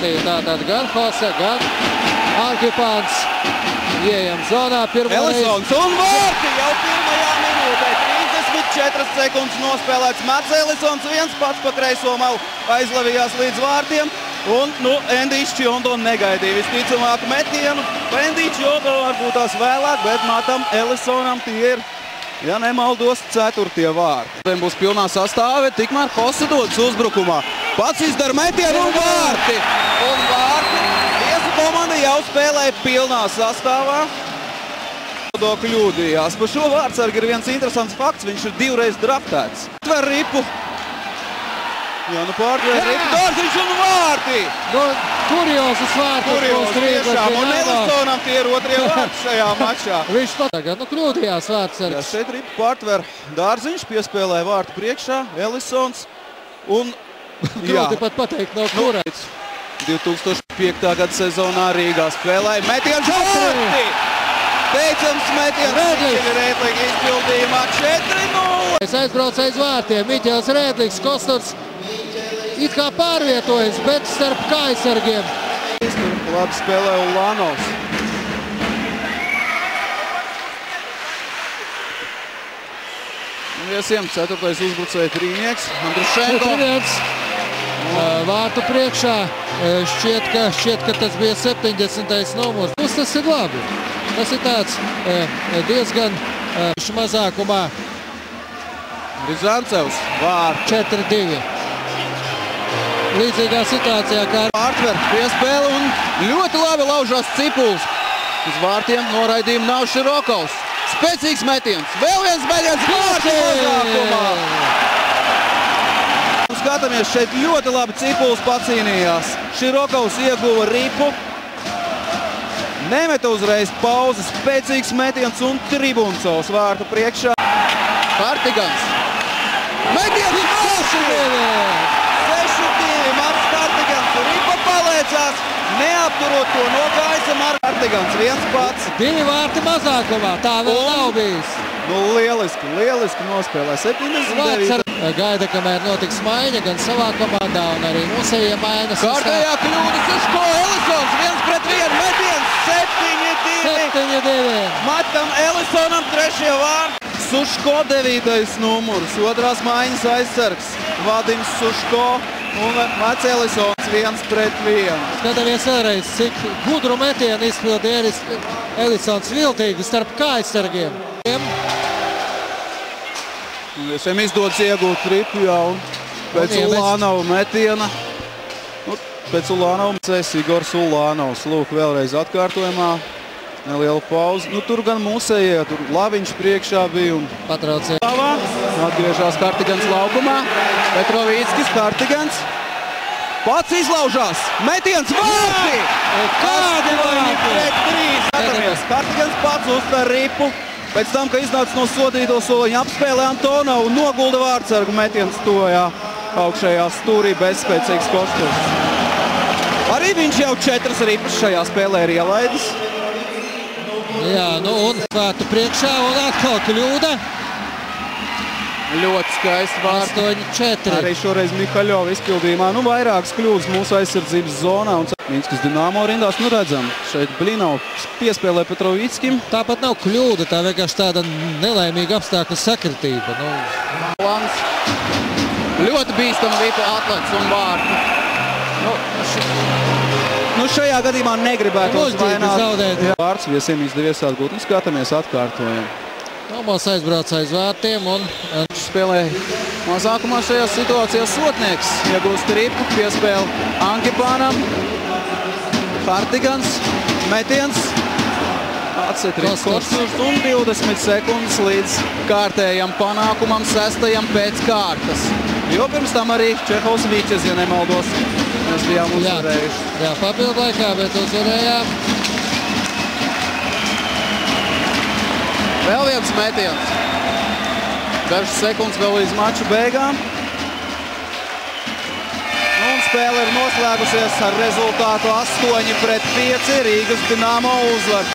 Tātad gan Hose, gan Ankipāns ieejam zonā. Ellisons un vārti jau pirmajā minūtē. 34 sekundes nospēlēts. Mats Ellisons viens pats pa kreiso malu aizlavījās līdz vārtiem. Un, Endijs Čiondo negaidīja visticamāk metienu. Endijs Čiondo varbūt tās vēlāk, bet Matam Ellisonam tie ir, ja nemaldos, 4. vārti. Būs pilnā sastāve, tikmēr Hose dodas uzbrukumā. Pats izdara metienu un vārti. Un vārti. Viesu komanda jau spēlēja pilnā sastāvā. Kļūdījās. Par šo vārdsargu ir viens interesants fakts. Viņš ir 2 reizes draftēts. Tver ripu. Jā, pārtver ripu. Dārziņš un vārti. Kuriozas vārti. Kuriozas tiešām. Un Ellisonam tie ir 2. vārti šajā mačā. Viņš tagad kļūdījās vārdsargs. Šeit ripu pārtver Dārziņš. Piespēlēja vārtu priekšā. Ellisons. Un grūti pat pateikt, no kurēts. 2005. gada sezonā Rīgā spēlēja metiens vārti. Teicams metiens Rēdlīga izpildījumā 4-0. Es aizbraucu aiz vārtiem. Miķels Rēdlīgs, Kosturs it kā pārvietojas, bet starp kājsargiem. Labi spēlē Ulanovs. Viesiem 4. uzbrucēja Trīnieks, Andrušenko. Vārtu priekšā šķiet, ka tas bija 70. numurs. Tas ir labi. Tas ir tāds diezgan mazākumā. Rizancevs vārtu. 4-2. Līdzīgā situācijā kā Pārtver piespēle un ļoti labi laužās Cipuls. Uz vārtiem noraidījumu nav Širokovs. Spēcīgs metiens. Vēl viens metiens vārtu mazākumā. Skatāmies, šeit ļoti labi Cipuls pacīnījās. Širokovs ieguva ripu. Nemeta uzreiz pauzes, spēcīgs metiens un Tribuncovs vārtu priekšā. Kartigans. Metiens 6-2. Mats Kartigans. Ripa paliecās, neapturot to no gaisa. Kartigans viens pats. 2 vārti mazākumā. Tā vēl nav bijis. Lieliski nospēlē. 79. Gaida, kamēr notiks maiņa gan savā komandā un arī mūsējie maiņas. Kārtējā kļūda Suško Ellisons 1-1 metiens 7-2. Matam Ellisonam 3. vārti. Suško 9. numurs, 2. maiņas aizsargs. Vadims Suško un Mats Ellisons 1-1. Skatāmies vēlreiz, cik gudru metienu izpildīja Ellisons viltīgi starp kājsargiem. Visiem izdodas iegūt ripu jau pēc Ulanova metiena. Pēc Ulanova mecēs Igors Ulanovs. Lūk, vēlreiz atkārtojumā. Neliela pauze. Tur gan mūsējie, tur Laviņš priekšā bija un patraucē. Atgriežās Kartigans laukumā. Petrovīckis, Kartigans. Pats izlaužās. Metiens vārti! Kādi viņi pret 3. Skatāmies, Kartigans pats uztver ripu. Pēc tam, ka iznāca no sodīto soliņa apspēlē Antonovu un nogulda vārtsargu metiens tojā augšējā stūrī bezspēcīgs Kosturs. Arī viņš jau 4 ripas šajā spēlē ir ielaidis. Jā, un vārtu priekšā un atkal kļūda. Ļoti skaisti vārti. 8-4. Arī šoreiz Mihaļova izpildījumā. Vairākas kļūdas mūsu aizsardzības zonā. Minskas Dinamo rindās, redzam. Šeit Blinovs piespēlē Petrovickim. Tāpat nav kļūda, tā vienkārši tāda nelaimīga apstākļa sakritība. Ļoti bīstama ripa atlants un vārti. Šajā gadījumā negribētos vainot. Vārts viesiem izdevies atgūt. Skatāmies atkārtojam. Tomos aizbrauc aiz vārtiem un spēlē mazākumā šajā situācijā Sotnieks. Iegūst ripu, piespēle Ankipānam. Kartigans, metiens. Atset ripu Kosturs un 20 sekundes līdz kārtējam panākumam 6. pēc kārtas. Jo pirms tam arī Čehovs Vīķes, ja nemaldos, mēs bijām uzvarējuši. Jā, papildu laikā, bet uzvarējām. Vēl viens metiens. Dažas sekundes vēl līdz maču beigām. Spēle ir noslēgusies ar rezultātu 8-5. Rīgas Dinamo uzvar.